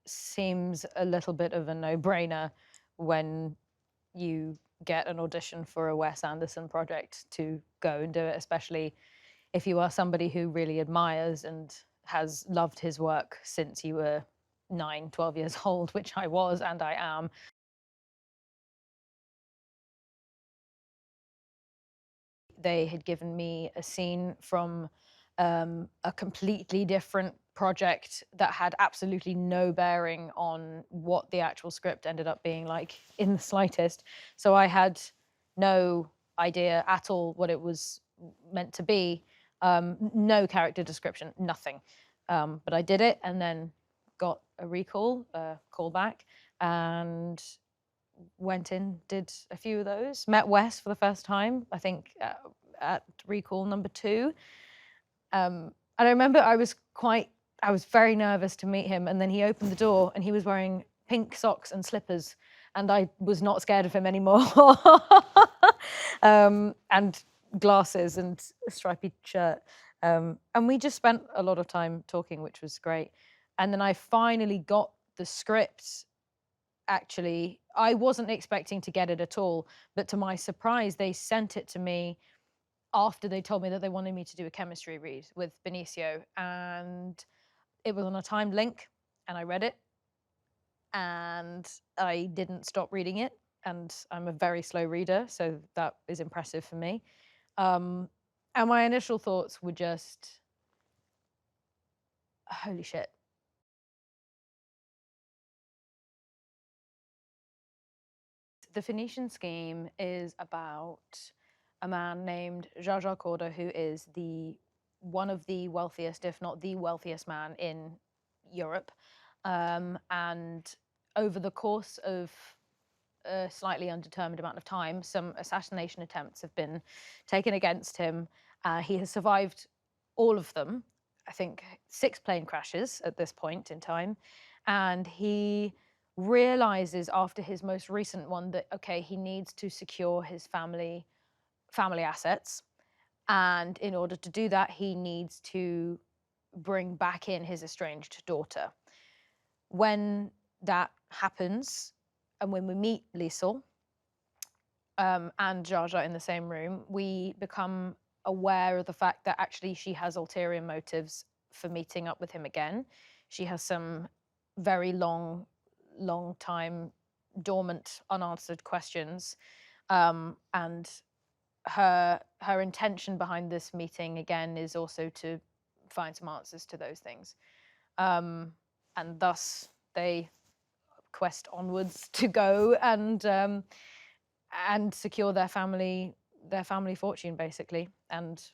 seems a little bit of a no-brainer when you get an audition for a Wes Anderson project to go and do it, especially if you are somebody who really admires and has loved his work since you were 9, 12 years old, which I was and I am. They had given me a scene from a completely different project that had absolutely no bearing on what the actual script ended up being like in the slightest. So I had no idea at all what it was meant to be. No character description, nothing. But I did it and then got a call back, and went in, did a few of those, met Wes for the first time, I think at recall number 2. And I remember I was very nervous to meet him, and then he opened the door and he was wearing pink socks and slippers, and I was not scared of him anymore. And glasses and a stripy shirt. And we just spent a lot of time talking, which was great. And then I finally got the script. Actually, I wasn't expecting to get it at all, but to my surprise, they sent it to me after they told me that they wanted me to do a chemistry read with Benicio, and it was on a timed link, and I read it, and I didn't stop reading it, and I'm a very slow reader, so that is impressive for me. And my initial thoughts were just, holy shit. The Phoenician Scheme is about a man named Zsa-zsa Korda, who is one of the wealthiest, if not the wealthiest man in Europe. And over the course of a slightly undetermined amount of time, some assassination attempts have been taken against him. He has survived all of them, I think 6 plane crashes at this point in time. And he realizes after his most recent one that, okay, he needs to secure his family assets. And in order to do that, he needs to bring back in his estranged daughter. When that happens, and when we meet Liesl and Zsa-zsa in the same room, we become aware of the fact that actually she has ulterior motives for meeting up with him again. She has some very long time dormant, unanswered questions, and her intention behind this meeting again is also to find some answers to those things, and thus they quest onwards to go and secure their family fortune, basically, and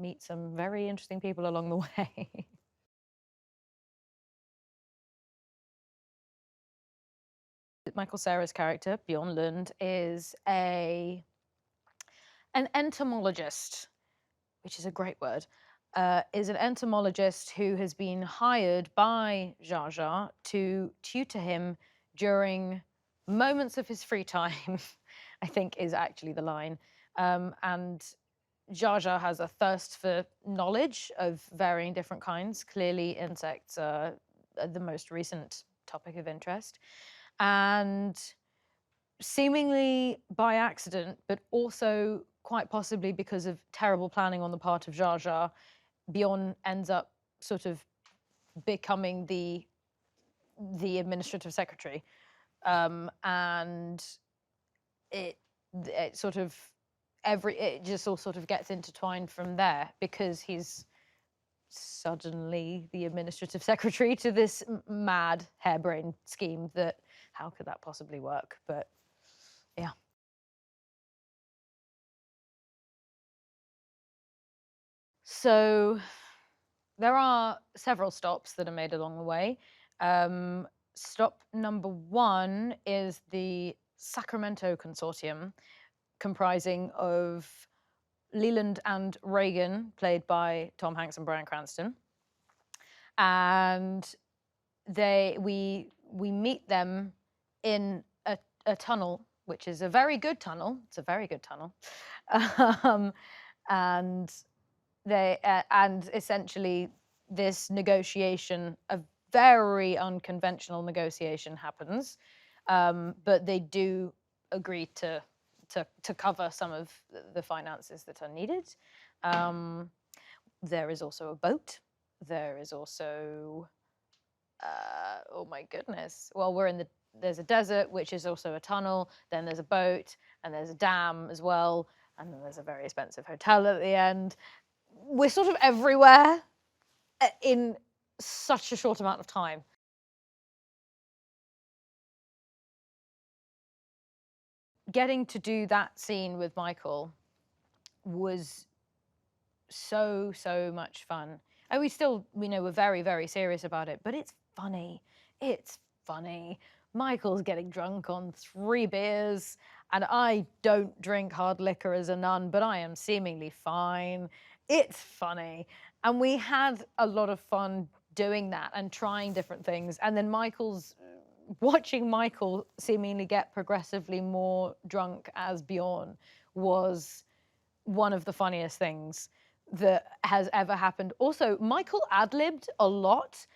meet some very interesting people along the way. Michael Cera's character, Bjorn Lund, is an entomologist, which is a great word, is an entomologist who has been hired by Zsa-zsa to tutor him during moments of his free time, I think is actually the line. And Zsa-zsa has a thirst for knowledge of varying different kinds. Clearly, insects are the most recent topic of interest. And seemingly by accident, but also quite possibly because of terrible planning on the part of Zsa-zsa, Bjorn ends up sort of becoming the administrative secretary, and it sort of it just all sort of gets intertwined from there, because he's suddenly the administrative secretary to this mad harebrained scheme that, how could that possibly work? But yeah. So there are several stops that are made along the way. Stop number 1 is the Sacramento Consortium, comprising of Leland and Reagan, played by Tom Hanks and Bryan Cranston. And we meet them in a tunnel, which is a very good tunnel. It's a very good tunnel. And essentially this negotiation of very unconventional negotiation happens, but they do agree to cover some of the finances that are needed. There is also a boat. There is also, oh my goodness. Well, there's a desert, which is also a tunnel. Then there's a boat, and there's a dam as well. And then there's a very expensive hotel at the end. We're sort of everywhere in such a short amount of time. Getting to do that scene with Michael was so much fun. And we're very, very serious about it, but it's funny. It's funny. Michael's getting drunk on 3 beers, and I don't drink hard liquor as a nun, but I am seemingly fine. It's funny. And we had a lot of fun doing that and trying different things. And then watching Michael seemingly get progressively more drunk as Bjorn was one of the funniest things that has ever happened. Also, Michael ad-libbed a lot,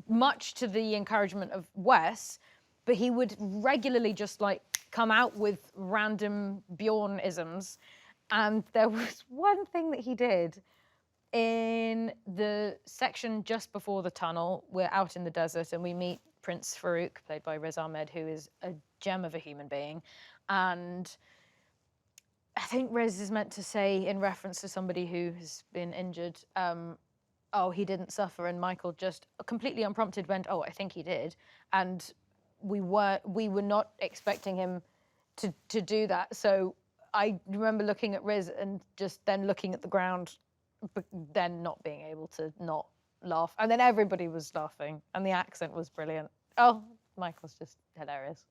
much to the encouragement of Wes, but he would regularly just like come out with random Bjorn-isms. And there was one thing that he did in the section just before the tunnel. We're out in the desert and we meet Prince Farouk, played by Riz Ahmed, who is a gem of a human being. And I think Riz is meant to say, in reference to somebody who has been injured, oh, he didn't suffer, and Michael just completely unprompted went, oh, I think he did. And we were not expecting him to do that. So I remember looking at Riz and just then looking at the ground, but then not being able to not laugh. And then everybody was laughing, and the accent was brilliant. Oh, Michael's just hilarious.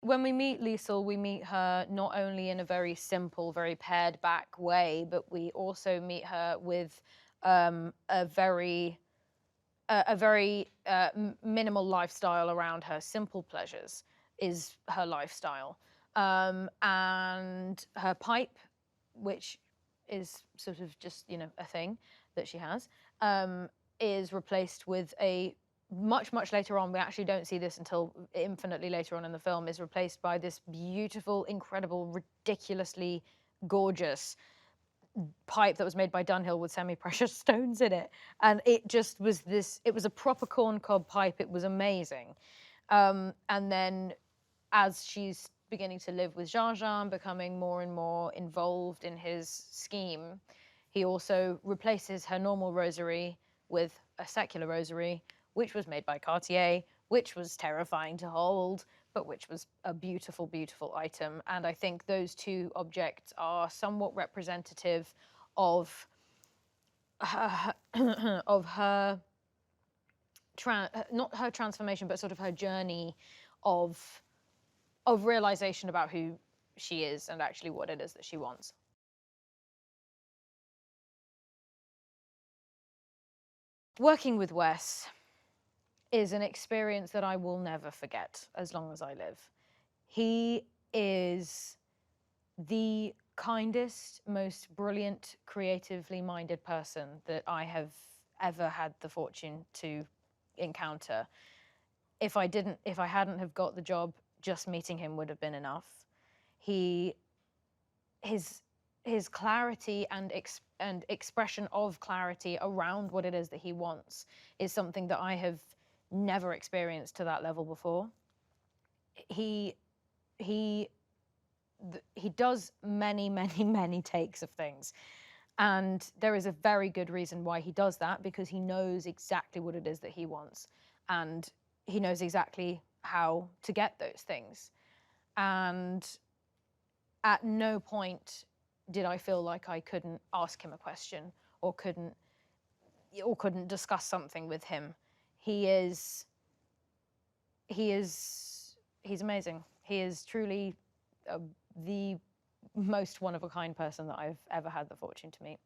When we meet Liesl, we meet her not only in a very simple, very pared back way, but we also meet her with a very minimal lifestyle around her. Simple pleasures is her lifestyle. And her pipe, which is sort of just, a thing that she has, is replaced with a much later on, we actually don't see this until infinitely later on in the film, is replaced by this beautiful, incredible, ridiculously gorgeous pipe that was made by Dunhill with semi-precious stones in it. And it just was it was a proper corncob pipe. It was amazing. And then as she's beginning to live with Zsa-zsa and becoming more and more involved in his scheme, he also replaces her normal rosary with a secular rosary, which was made by Cartier, which was terrifying to hold, but which was a beautiful, beautiful item. And I think those two objects are somewhat representative of her, of her, not her transformation, but sort of her journey of realization about who she is and actually what it is that she wants. Working with Wes is an experience that I will never forget as long as I live. He is the kindest, most brilliant, creatively minded person that I have ever had the fortune to encounter. If I hadn't have got the job, just meeting him would have been enough. His clarity and expression of clarity around what it is that he wants is something that I have never experienced to that level before. He does many takes of things, and there is a very good reason why he does that, because he knows exactly what it is that he wants, and he knows exactly how to get those things. And at no point did I feel like I couldn't ask him a question or couldn't discuss something with him. He's amazing. He is truly the most one-of-a-kind person that I've ever had the fortune to meet.